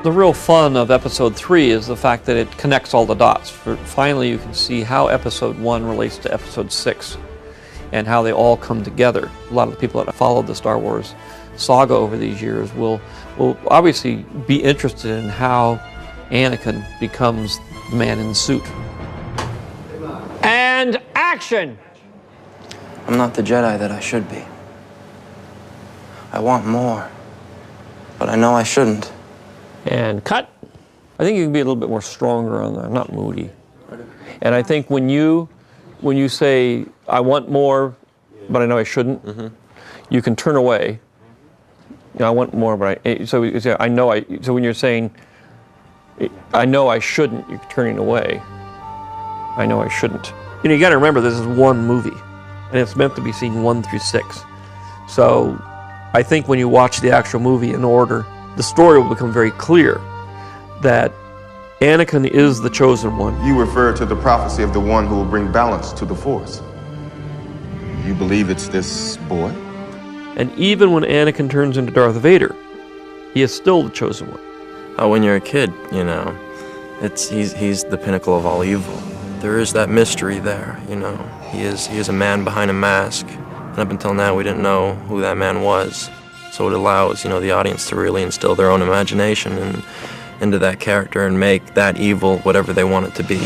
The real fun of episode 3 is the fact that it connects all the dots. Finally, you can see how episode 1 relates to episode 6 and how they all come together. A lot of the people that have followed the Star Wars saga over these years will obviously be interested in how Anakin becomes the man in the suit. And action! I'm not the Jedi that I should be. I want more, but I know I shouldn't. And cut. I think you can be a little bit more stronger on that, not moody. And I think when you say, I want more, but I know I shouldn't, you can turn away. You know, I want more, but so when you're saying, I know I shouldn't, you're turning away. I know I shouldn't. You know, you got to remember this is one movie, and it's meant to be seen 1 through 6. So I think when you watch the actual movie in order, the story will become very clear that Anakin is the chosen one. You refer to the prophecy of the one who will bring balance to the Force. You believe it's this boy? And even when Anakin turns into Darth Vader, he is still the chosen one. Oh, when you're a kid, you know, he's the pinnacle of all evil. There is that mystery there, you know. He is a man behind a mask, and up until now we didn't know who that man was. So it allows, you know, the audience to really instill their own imagination into that character and make that evil whatever they want it to be.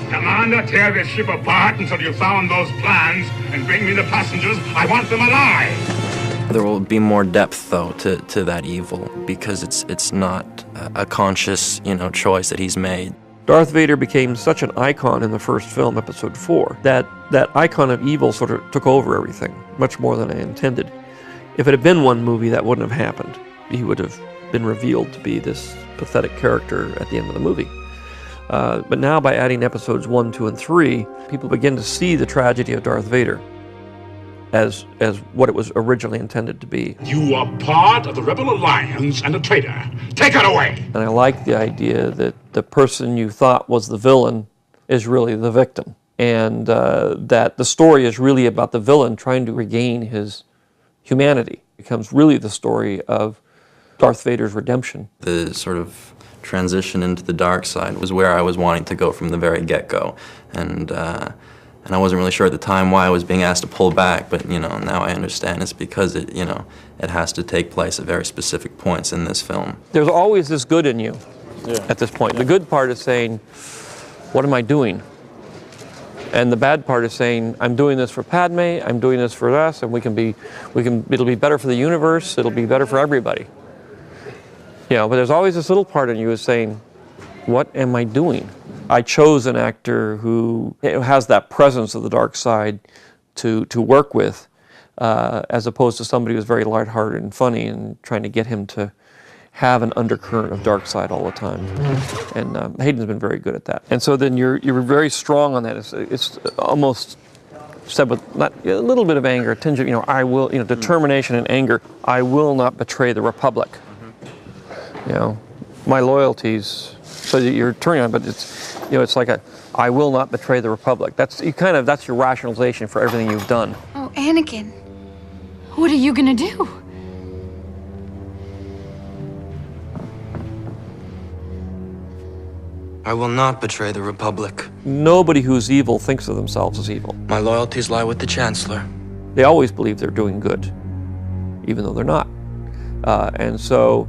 Commander, tear this ship apart until you found those plans and bring me the passengers. I want them alive. There will be more depth, though, to that evil because it's not a conscious, you know, choice that he's made. Darth Vader became such an icon in the first film, Episode 4, that icon of evil sort of took over everything, much more than I intended. If it had been one movie, that wouldn't have happened. He would have been revealed to be this pathetic character at the end of the movie. But now by adding episodes 1, 2, and 3, people begin to see the tragedy of Darth Vader as what it was originally intended to be. You are part of the Rebel Alliance and a traitor. Take it away! And I like the idea that the person you thought was the villain is really the victim. And that the story is really about the villain trying to regain his humanity. It becomes really the story of Darth Vader's redemption. The sort of transition into the dark side was where I was wanting to go from the very get-go. And I wasn't really sure at the time why I was being asked to pull back, but, you know, now I understand it's because it has to take place at very specific points in this film. There's always this good in you at this point. The good part is saying, what am I doing? And the bad part is saying, I'm doing this for Padme, I'm doing this for us, and it'll be better for the universe, it'll be better for everybody. You know, but there's always this little part in you is saying, what am I doing? I chose an actor who has that presence of the dark side to work with, as opposed to somebody who's very lighthearted and funny and trying to get him to have an undercurrent of dark side all the time. And Hayden's been very good at that. And so then you're very strong on that. It's almost said with not a little bit of anger, a tinge of, I will, determination and anger. I will not betray the Republic. My loyalties, so that you're turning on, but it's like I will not betray the Republic. That's your rationalization for everything you've done. Oh, Anakin, what are you gonna do? I will not betray the Republic. Nobody who's evil thinks of themselves as evil. My loyalties lie with the Chancellor. They always believe they're doing good, even though they're not. And so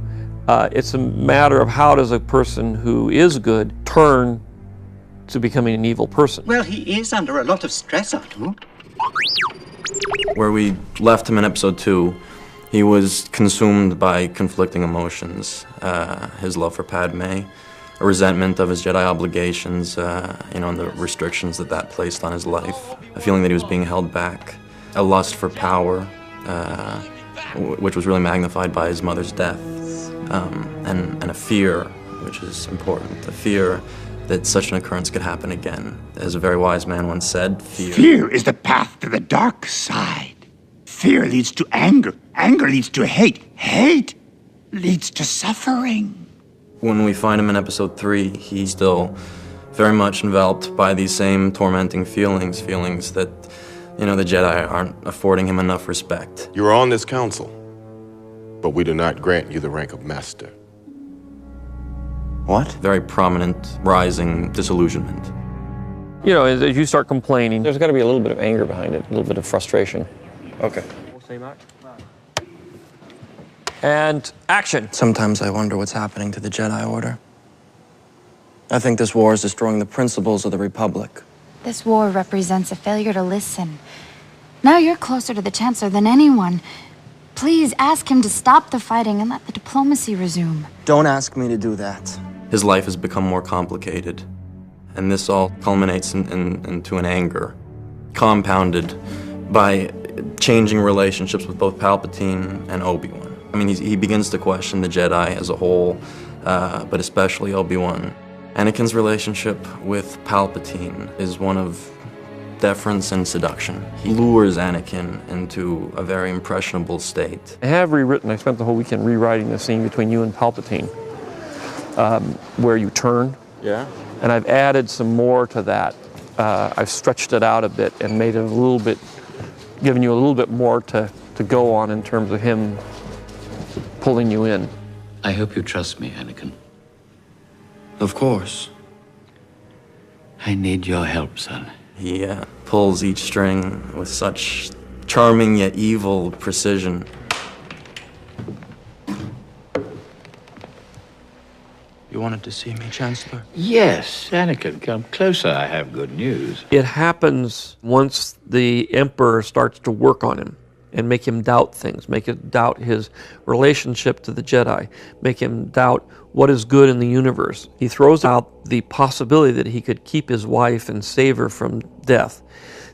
it's a matter of how does a person who is good turn to becoming an evil person. Well, he is under a lot of stress, Artu. Where we left him in episode 2, he was consumed by conflicting emotions. His love for Padme, a resentment of his Jedi obligations, and the restrictions that placed on his life, a feeling that he was being held back, a lust for power, which was really magnified by his mother's death, and a fear, which is important, a fear that such an occurrence could happen again. As a very wise man once said, Fear is the path to the dark side. Fear leads to anger. Anger leads to hate. Hate leads to suffering. When we find him in episode 3, he's still very much enveloped by these same tormenting feelings that, the Jedi aren't affording him enough respect. You are on this council, but we do not grant you the rank of master. What? Very prominent, rising disillusionment. You know, as you start complaining, there's got to be a little bit of anger behind it, a little bit of frustration. Okay. And action. Sometimes I wonder what's happening to the Jedi Order. I think this war is destroying the principles of the Republic. This war represents a failure to listen. Now you're closer to the Chancellor than anyone. Please ask him to stop the fighting and let the diplomacy resume. Don't ask me to do that. His life has become more complicated, and this all culminates into an anger, compounded by changing relationships with both Palpatine and Obi-Wan. I mean, he begins to question the Jedi as a whole, but especially Obi-Wan. Anakin's relationship with Palpatine is one of deference and seduction. He lures Anakin into a very impressionable state. I have rewritten, I spent the whole weekend rewriting the scene between you and Palpatine, where you turn. Yeah? And I've added some more to that. I've stretched it out a bit and made it a little bit, given you a little bit more to go on in terms of him pulling you in. I hope you trust me, Anakin. Of course. I need your help, son. He pulls each string with such charming yet evil precision. You wanted to see me, Chancellor? Yes, Anakin, come closer. I have good news. It happens once the Emperor starts to work on him and make him doubt things, make him doubt his relationship to the Jedi, make him doubt what is good in the universe. He throws out the possibility that he could keep his wife and save her from death.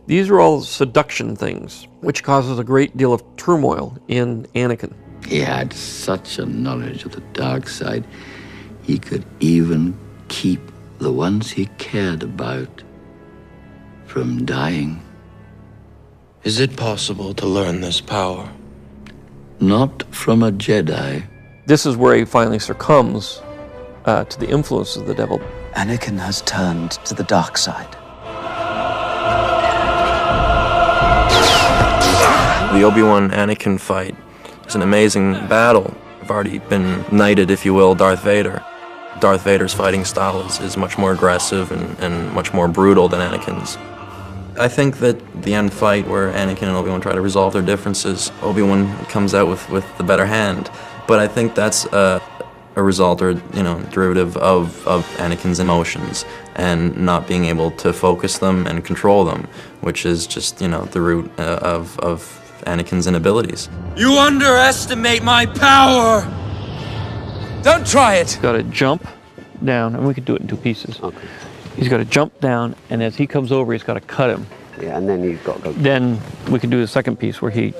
These are all seduction things, which causes a great deal of turmoil in Anakin. He had such a knowledge of the dark side, he could even keep the ones he cared about from dying. Is it possible to learn this power? Not from a Jedi. This is where he finally succumbs to the influence of the devil. Anakin has turned to the dark side. The Obi-Wan-Anakin fight is an amazing battle. I've already been knighted, if you will, Darth Vader. Darth Vader's fighting style is much more aggressive and much more brutal than Anakin's. I think that the end fight where Anakin and Obi-Wan try to resolve their differences, Obi-Wan comes out with the better hand. But I think that's a result or, derivative of Anakin's emotions and not being able to focus them and control them, which is just, the root of Anakin's inabilities. You underestimate my power! Don't try it! He's got to jump down, and we could do it in two pieces. Okay. He's got to jump down, and as he comes over, he's got to cut him. Yeah, and then you've got to go. Then we can do the second piece where he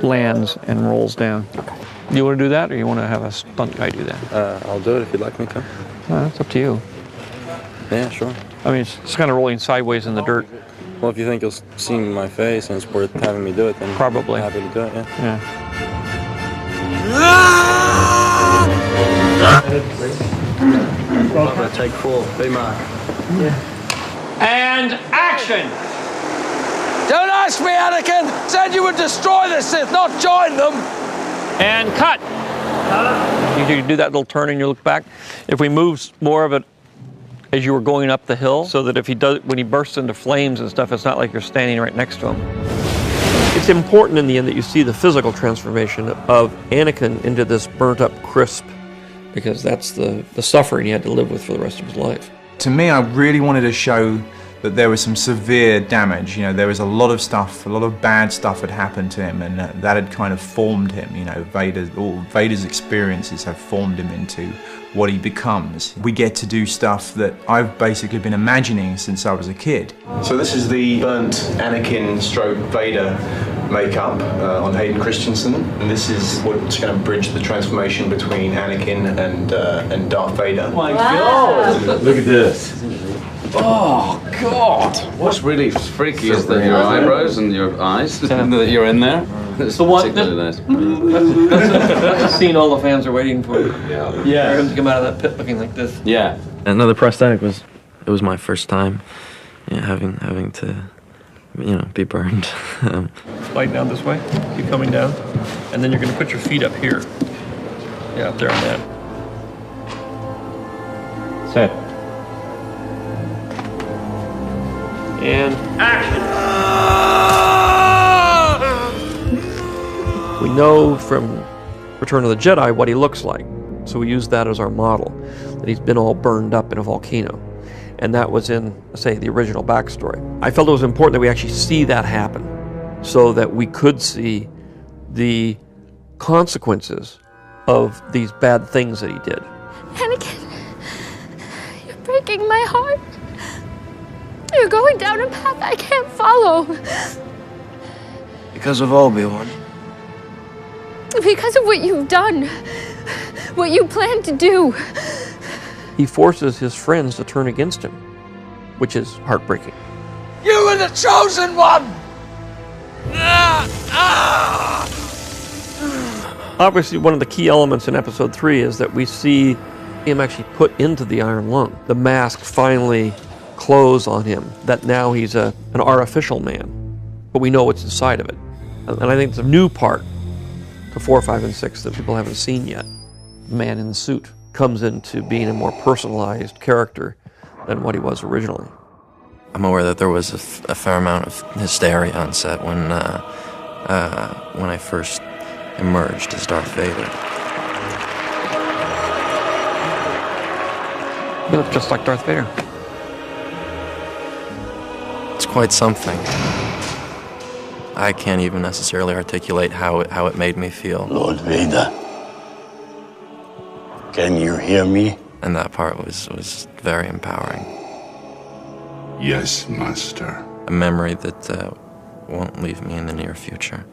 lands and rolls down. Okay. Do you want to do that, or you want to have a stunt guy do that? I'll do it if you'd like me to. That's up to you. Yeah, sure. I mean, it's kind of rolling sideways in the dirt. Well, if you think you'll see my face and it's worth having me do it, then probably. I'm happy to do it, yeah. Take 4. Be mark. And action! Don't ask me, Anakin! Said you would destroy the Sith, not join them! And cut! You can do that little turn and you look back. If we move more of it as you were going up the hill, so that if he does, when he bursts into flames and stuff, it's not like you're standing right next to him. It's important in the end that you see the physical transformation of Anakin into this burnt up crisp, because that's the suffering he had to live with for the rest of his life. To me, I really wanted to show that there was some severe damage. There was a lot of stuff, a lot of bad stuff had happened to him, and that had kind of formed him. All Vader's experiences have formed him into what he becomes. We get to do stuff that I've basically been imagining since I was a kid. So this is the burnt Anakin stroke Vader makeup on Hayden Christensen, and this is what's going to bridge the transformation between Anakin and Darth Vader. Oh my God! Look at this. Oh, God! What's really freaky is that your eyebrows and your eyes, that you're in there. It's particularly nice. That's a scene all the fans are waiting for. Yeah. For him to come out of that pit looking like this. Yeah. Another prosthetic it was my first time having to, be burned. Slide down this way, keep coming down, and then you're going to put your feet up here. Yeah, up there on that. Set. And action! We know from Return of the Jedi what he looks like, so we use that as our model, that he's been all burned up in a volcano. And that was in, say, the original backstory. I felt it was important that we actually see that happen, so that we could see the consequences of these bad things that he did. Anakin, you're breaking my heart. You're going down a path I can't follow. Because of Obi-Wan. Because of what you've done. What you plan to do. He forces his friends to turn against him, which is heartbreaking. You were the chosen one! Obviously, one of the key elements in episode 3 is that we see him actually put into the Iron Lung. The mask finally close on him, that now he's an artificial man, but we know what's inside of it. And I think it's a new part to 4, 5, and 6 that people haven't seen yet. The man in the suit comes into being a more personalized character than what he was originally. I'm aware that there was a fair amount of hysteria on set when I first emerged as Darth Vader. You look just like Darth Vader. It's quite something. I can't even necessarily articulate how it made me feel. Lord Vader, can you hear me? And that part was very empowering. Yes, Master. A memory that won't leave me in the near future.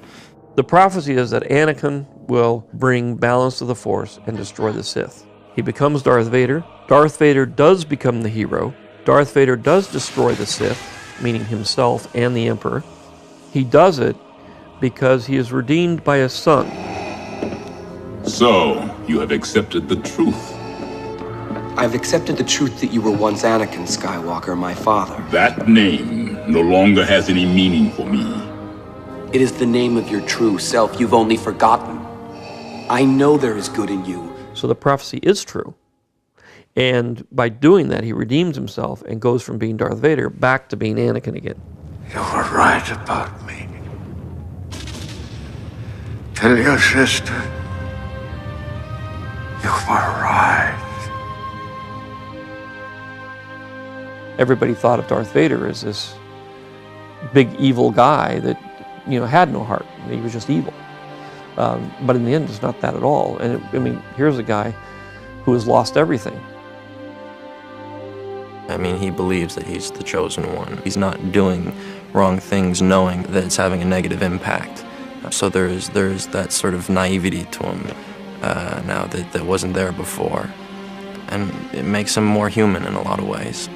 The prophecy is that Anakin will bring balance to the Force and destroy the Sith. He becomes Darth Vader. Darth Vader does become the hero. Darth Vader does destroy the Sith, meaning himself and the Emperor. He does it because he is redeemed by his son. So, you have accepted the truth. I've accepted the truth that you were once Anakin Skywalker, my father. That name no longer has any meaning for me. It is the name of your true self you've only forgotten. I know there is good in you. So the prophecy is true. And by doing that, he redeems himself and goes from being Darth Vader back to being Anakin again. You were right about me. Tell your sister. You were right. Everybody thought of Darth Vader as this big evil guy that, had no heart. He was just evil. But in the end, it's not that at all. And here's a guy who has lost everything. He believes that he's the chosen one. He's not doing wrong things knowing that it's having a negative impact. So there's that sort of naivety to him now that wasn't there before. And it makes him more human in a lot of ways.